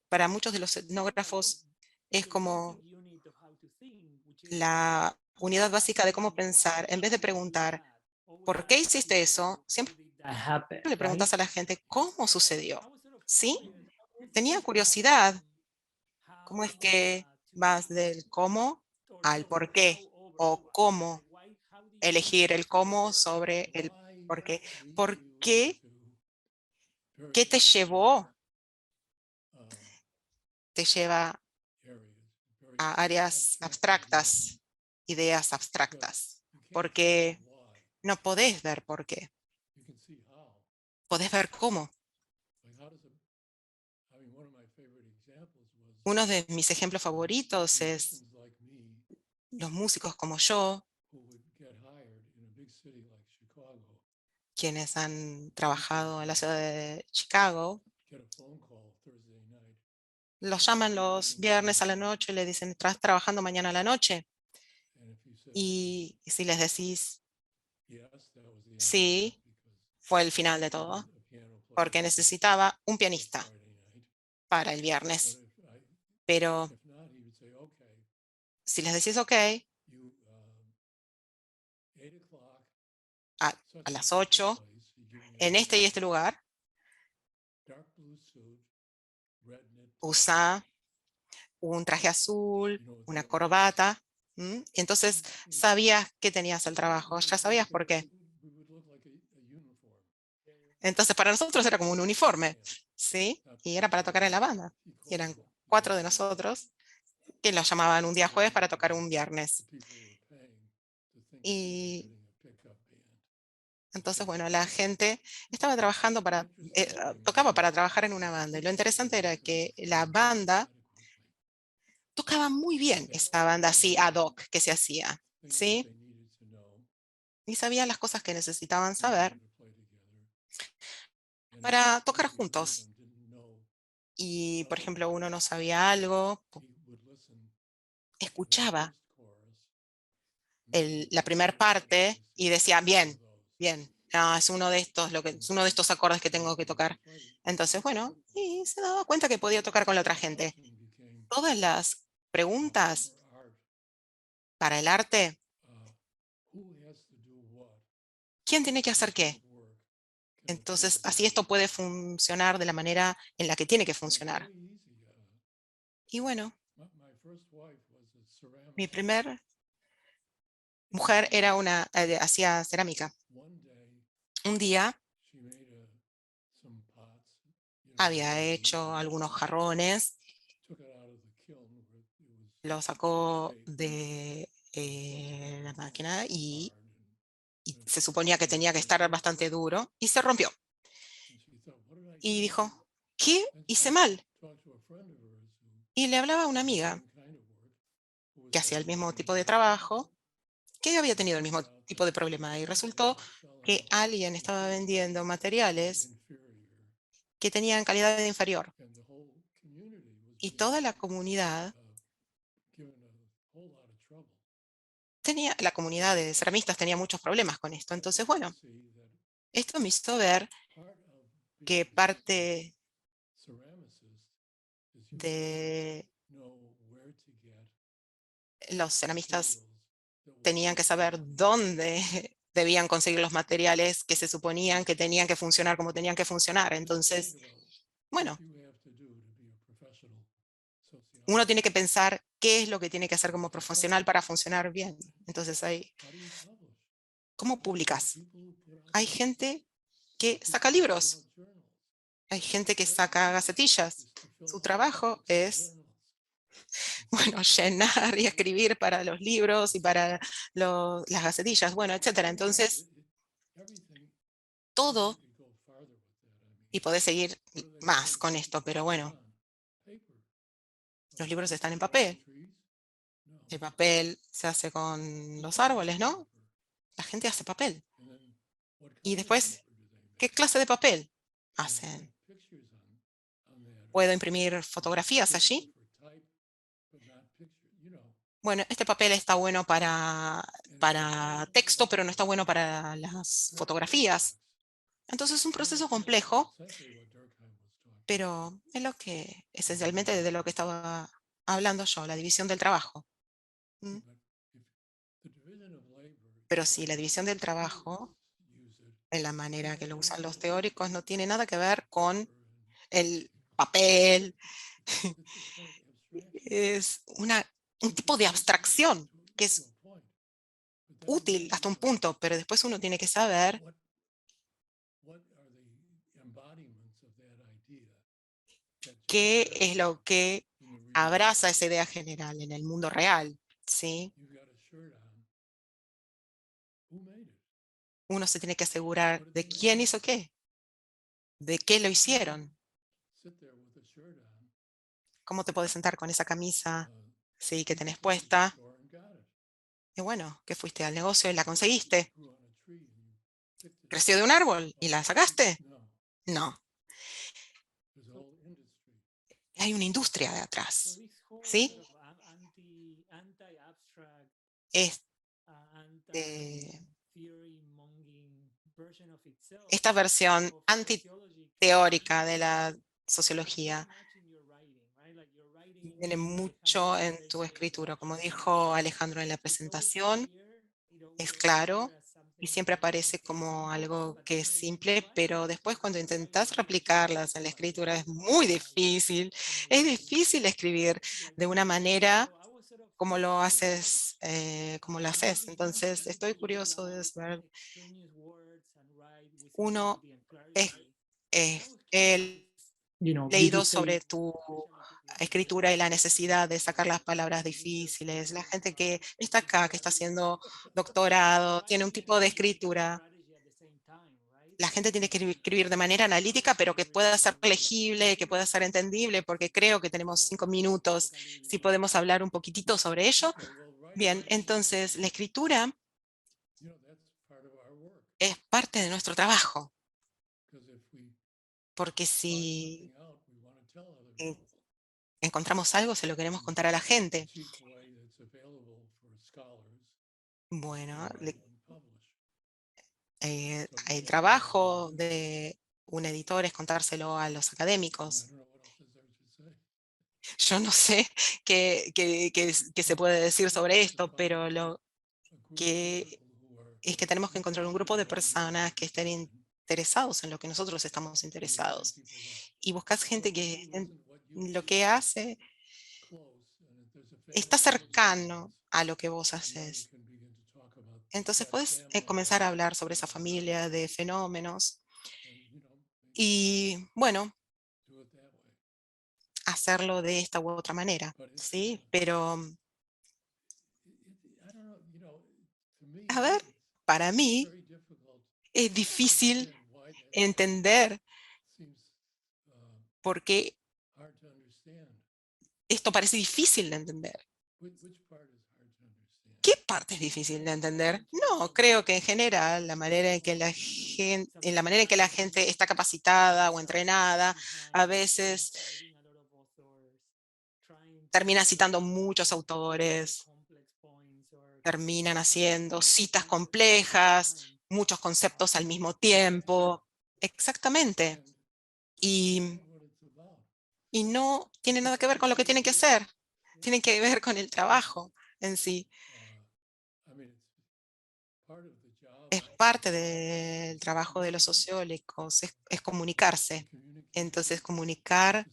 para muchos de los etnógrafos es como la unidad básica de cómo pensar. En vez de preguntar, ¿por qué hiciste eso? Siempre le preguntas a la gente, ¿cómo sucedió? ¿Sí? Tenía curiosidad. ¿Cómo es que vas del cómo al por qué? ¿O cómo elegir el cómo sobre el por qué? ¿Por qué ¿Qué te llevó? Te lleva a áreas abstractas, ideas abstractas, porque no podés ver por qué, podés ver cómo. Uno de mis ejemplos favoritos es los músicos como yo, quienes han trabajado en la ciudad de Chicago, los llaman los viernes a la noche y le dicen, ¿estás trabajando mañana a la noche? Y si les decís, sí, fue el final de todo, porque necesitaba un pianista para el viernes. Pero si les decís, ok, a las 8, en este y este lugar, usa un traje azul, una corbata. Y entonces sabías que tenías el trabajo, ya sabías por qué. Entonces para nosotros era como un uniforme, ¿sí? Y era para tocar en la banda. Y eran 4 de nosotros que los llamaban un día jueves para tocar un viernes. Y entonces, bueno, la gente estaba trabajando tocaba para trabajar en una banda. Y lo interesante era que la banda tocaba muy bien, esa banda así ad hoc que se hacía, ¿sí? Y sabían las cosas que necesitaban saber para tocar juntos. Y, por ejemplo, uno no sabía algo, escuchaba la primera parte y decía, bien, bien, es uno de estos, es uno de estos acordes que tengo que tocar. Entonces, bueno, y se daba cuenta que podía tocar con la otra gente. Todas las preguntas para el arte, ¿quién tiene que hacer qué? Entonces, así esto puede funcionar de la manera en la que tiene que funcionar. Y bueno, mi primer mujer era hacía cerámica. Un día había hecho algunos jarrones, lo sacó de la máquina y se suponía que tenía que estar bastante duro y se rompió. Y dijo, ¿qué hice mal? Y le hablaba a una amiga que hacía el mismo tipo de trabajo, que había tenido el mismo tipo de problema y resultó que alguien estaba vendiendo materiales que tenían calidad inferior. Y toda la comunidad la comunidad de ceramistas tenía muchos problemas con esto. Entonces, bueno, esto me hizo ver que parte de los ceramistas tenían que saber dónde debían conseguir los materiales que se suponían que tenían que funcionar como tenían que funcionar. Entonces, bueno, uno tiene que pensar qué es lo que tiene que hacer como profesional para funcionar bien. Entonces, ¿cómo publicas? Hay gente que saca libros, hay gente que saca gacetillas. Su trabajo es, bueno, llenar y escribir para los libros y para las gacetillas, bueno, etcétera. Entonces, todo, y podés seguir más con esto, pero bueno, los libros están en papel. El papel se hace con los árboles, ¿no? La gente hace papel. Y después, ¿qué clase de papel hacen? ¿Puedo imprimir fotografías allí? Bueno, este papel está bueno para texto, pero no está bueno para las fotografías. Entonces es un proceso complejo, pero es lo que esencialmente de lo que estaba hablando yo, la división del trabajo. ¿Mm? Pero sí, la división del trabajo, en la manera que lo usan los teóricos, no tiene nada que ver con el papel. Es un tipo de abstracción que es útil hasta un punto, pero después uno tiene que saber qué es lo que abraza esa idea general en el mundo real, ¿sí? Uno se tiene que asegurar de quién hizo qué, de qué lo hicieron. ¿Cómo te puedes sentar con esa camisa, sí, que tenés puesta? Y bueno, que fuiste al negocio y la conseguiste. ¿Creció de un árbol y la sacaste? No. Hay una industria de atrás, ¿sí? Esta versión antiteórica de la sociología viene mucho en tu escritura. Como dijo Alejandro en la presentación, es claro y siempre aparece como algo que es simple, pero después cuando intentas replicarlas en la escritura es muy difícil. Es difícil escribir de una manera como lo haces, como lo haces. Entonces, estoy curioso de saber. Uno he leído sobre tu escritura y la necesidad de sacar las palabras difíciles. La gente que está acá, que está haciendo doctorado, tiene un tipo de escritura. La gente tiene que escribir de manera analítica, pero que pueda ser legible, que pueda ser entendible, porque creo que tenemos 5 minutos. Si podemos hablar un poquitito sobre ello. Bien, entonces la escritura es parte de nuestro trabajo, porque si encontramos algo, se lo queremos contar a la gente. Bueno, el trabajo de un editor es contárselo a los académicos. Yo no sé qué se puede decir sobre esto, pero lo que es que tenemos que encontrar un grupo de personas que estén interesados en lo que nosotros estamos interesados. Y buscas gente que lo que hace está cercano a lo que vos haces. Entonces puedes comenzar a hablar sobre esa familia de fenómenos y, bueno, hacerlo de esta u otra manera, ¿sí? Pero, a ver, para mí es difícil entender por qué esto parece difícil de entender. ¿Qué parte es difícil de entender? No, creo que en general la manera en que la manera en que la gente está capacitada o entrenada, a veces termina citando muchos autores, terminan haciendo citas complejas, muchos conceptos al mismo tiempo. Exactamente. Y, y no tiene nada que ver con lo que tienen que hacer. Tienen que ver con el trabajo en sí. Es parte del trabajo de los sociólogos, es comunicarse. Entonces, comunicar,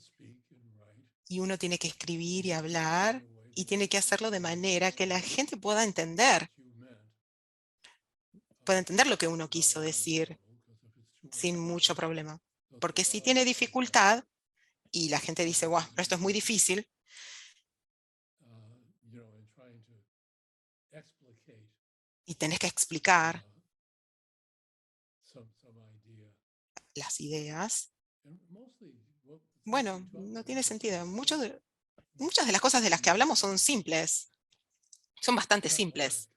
y uno tiene que escribir y hablar, y tiene que hacerlo de manera que la gente pueda entender lo que uno quiso decir sin mucho problema. Porque si tiene dificultad y la gente dice, wow, pero esto es muy difícil, y tenés que explicar las ideas, bueno, no tiene sentido. Muchas de las cosas de las que hablamos son simples, son bastante simples.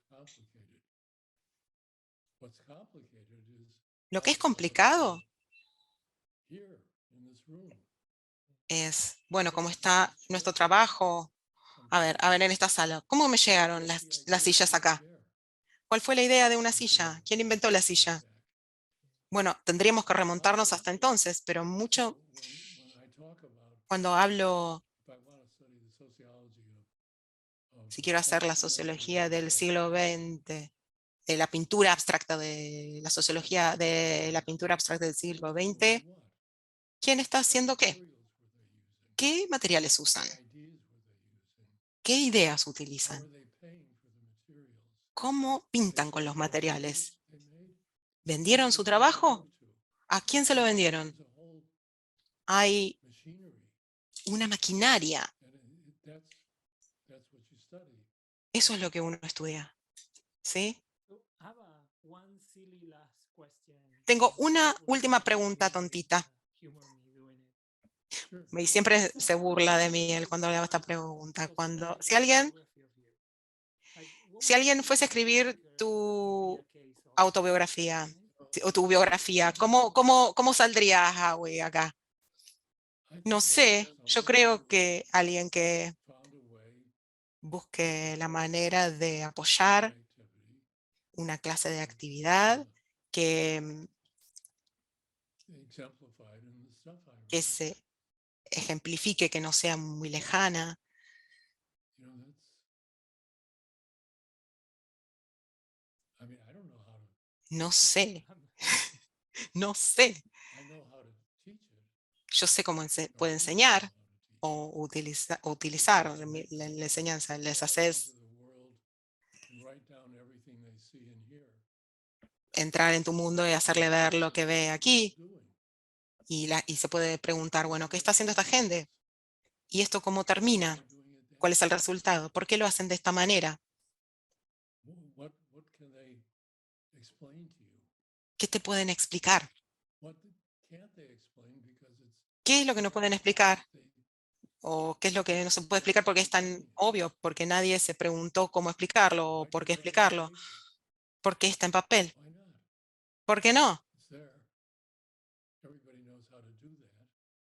Lo que es complicado es, bueno, cómo está nuestro trabajo. A ver, en esta sala, ¿cómo me llegaron las sillas acá? ¿Cuál fue la idea de una silla? ¿Quién inventó la silla? Bueno, tendríamos que remontarnos hasta entonces, pero mucho, cuando hablo, si quiero hacer la sociología del siglo XX, de la pintura abstracta de la sociología de la pintura abstracta del siglo XX, ¿quién está haciendo qué? ¿Qué materiales usan? ¿Qué ideas utilizan? ¿Cómo pintan con los materiales? ¿Vendieron su trabajo? ¿A quién se lo vendieron? Hay una maquinaria. Eso es lo que uno estudia, ¿sí? Tengo una última pregunta tontita. Y siempre se burla de mí él cuando le hago esta pregunta. Si alguien fuese a escribir tu autobiografía o tu biografía, ¿cómo saldría Howie acá? No sé, yo creo que alguien que busque la manera de apoyar una clase de actividad que se ejemplifique, que no sea muy lejana. No sé, no sé. Yo sé cómo puede enseñar o utilizar la enseñanza. Les haces entrar en tu mundo y hacerle ver lo que ve aquí. Y se puede preguntar, bueno, ¿qué está haciendo esta gente? ¿Y esto cómo termina? ¿Cuál es el resultado? ¿Por qué lo hacen de esta manera? ¿Qué te pueden explicar? ¿Qué es lo que no pueden explicar? ¿O qué es lo que no se puede explicar porque es tan obvio? Porque nadie se preguntó cómo explicarlo o por qué explicarlo. Porque está en papel. ¿Por qué no?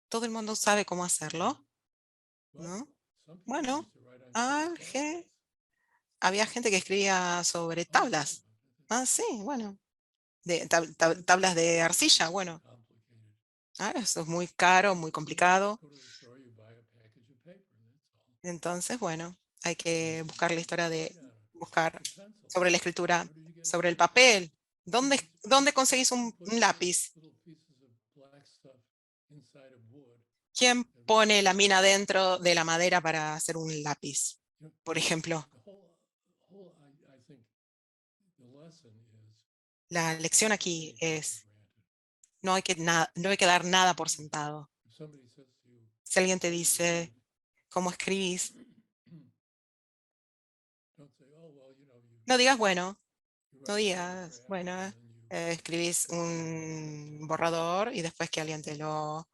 Todo el mundo sabe cómo hacerlo, ¿no? Bueno, había gente que escribía sobre tablas. Ah, sí, bueno. Tablas de arcilla, bueno. Eso es muy caro, muy complicado. Entonces, bueno, hay que buscar la historia buscar sobre la escritura, sobre el papel. ¿Dónde conseguís un lápiz? ¿Quién pone la mina dentro de la madera para hacer un lápiz? Por ejemplo, la lección aquí es, no hay que dar nada por sentado. Si alguien te dice, ¿cómo escribís? No digas, bueno, no digas, bueno, escribís un borrador y después que alguien te lo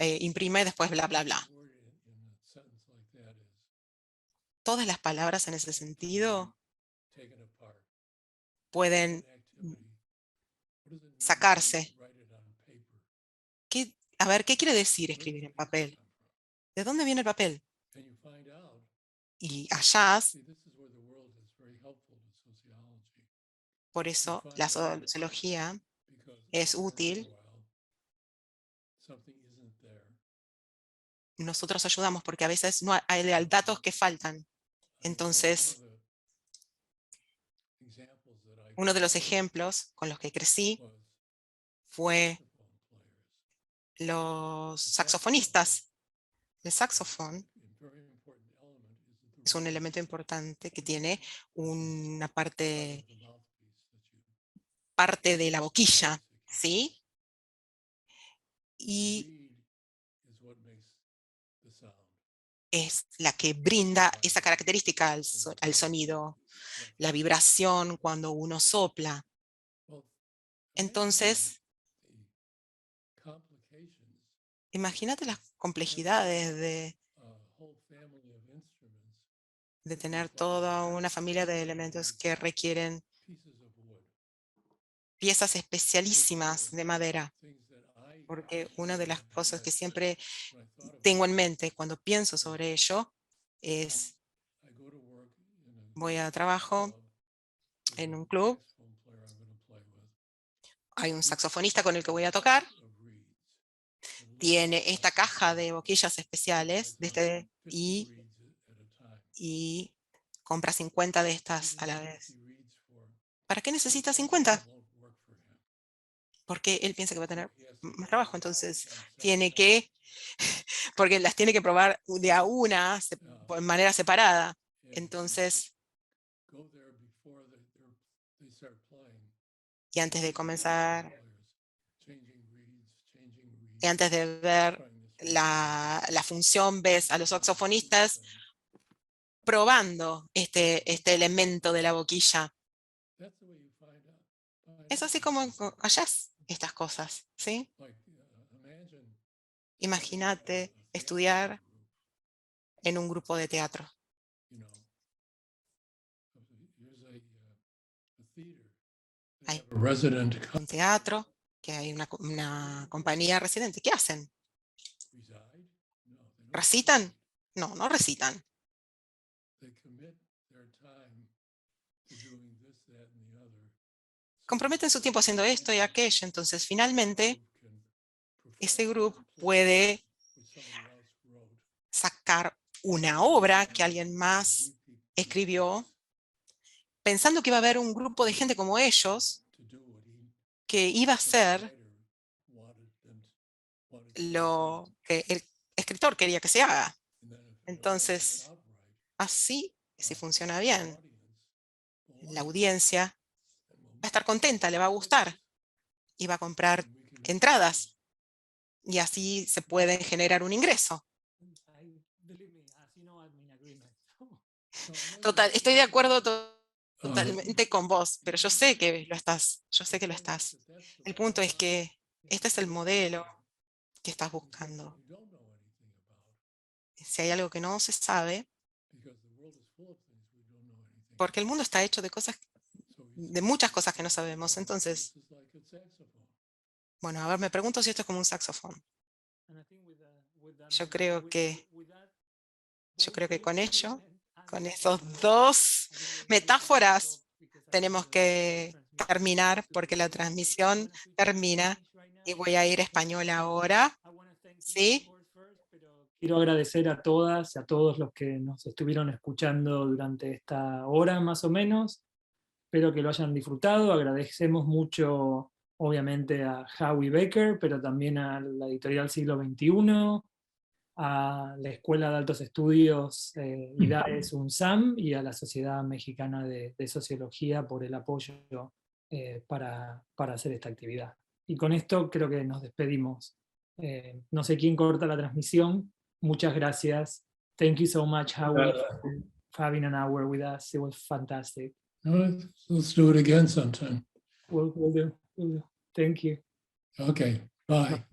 imprime y después bla, bla, bla. Todas las palabras en ese sentido pueden sacarse. A ver, ¿qué quiere decir escribir en papel? ¿De dónde viene el papel? Y allá, por eso la sociología es útil. Nosotros ayudamos porque a veces no hay datos que faltan. Entonces, uno de los ejemplos con los que crecí fue los saxofonistas. El saxofón es un elemento importante que tiene una parte de la boquilla, ¿sí? Y es la que brinda esa característica al sonido, la vibración cuando uno sopla. Entonces, imagínate las complejidades de tener toda una familia de elementos que requieren piezas especialísimas de madera. Porque una de las cosas que siempre tengo en mente cuando pienso sobre ello es, voy a trabajo en un club, hay un saxofonista con el que voy a tocar, tiene esta caja de boquillas especiales y compra 50 de estas a la vez. ¿Para qué necesita 50? Porque él piensa que va a tener más trabajo, entonces porque las tiene que probar de a una, de manera separada. Entonces, y antes de comenzar, y antes de ver la función, ves a los saxofonistas probando este elemento de la boquilla. Es así como hallás estas cosas, ¿sí? Imagínate estudiar en un grupo de teatro. Hay un teatro, que hay una compañía residente. ¿Qué hacen? ¿Recitan? No, no recitan. Comprometen su tiempo haciendo esto y aquello. Entonces, finalmente, ese grupo puede sacar una obra que alguien más escribió, pensando que iba a haber un grupo de gente como ellos que iba a hacer lo que el escritor quería que se haga. Entonces, así, si funciona bien, la audiencia va a estar contenta, le va a gustar y va a comprar entradas. Y así se puede generar un ingreso. Total, estoy de acuerdo totalmente con vos, pero yo sé que lo estás, yo sé que lo estás. El punto es que este es el modelo que estás buscando. Si hay algo que no se sabe, porque el mundo está hecho de cosas, de muchas cosas que no sabemos. Entonces, bueno, a ver, me pregunto si esto es como un saxofón. Yo creo que con ello, con esos dos metáforas, tenemos que terminar porque la transmisión termina y voy a ir a español ahora. ¿Sí? Quiero agradecer a todas y a todos los que nos estuvieron escuchando durante esta hora más o menos. Espero que lo hayan disfrutado. Agradecemos mucho, obviamente, a Howie Baker, pero también a la editorial Siglo XXI, a la Escuela de Altos Estudios IDAES UNSAM y a la Sociedad Mexicana de Sociología por el apoyo para hacer esta actividad. Y con esto creo que nos despedimos. No sé quién corta la transmisión. Muchas gracias. Thank you so much, Howie, for having an hour with us. It was fantastic. Let's do it again sometime. We'll do. Thank you. Okay, bye.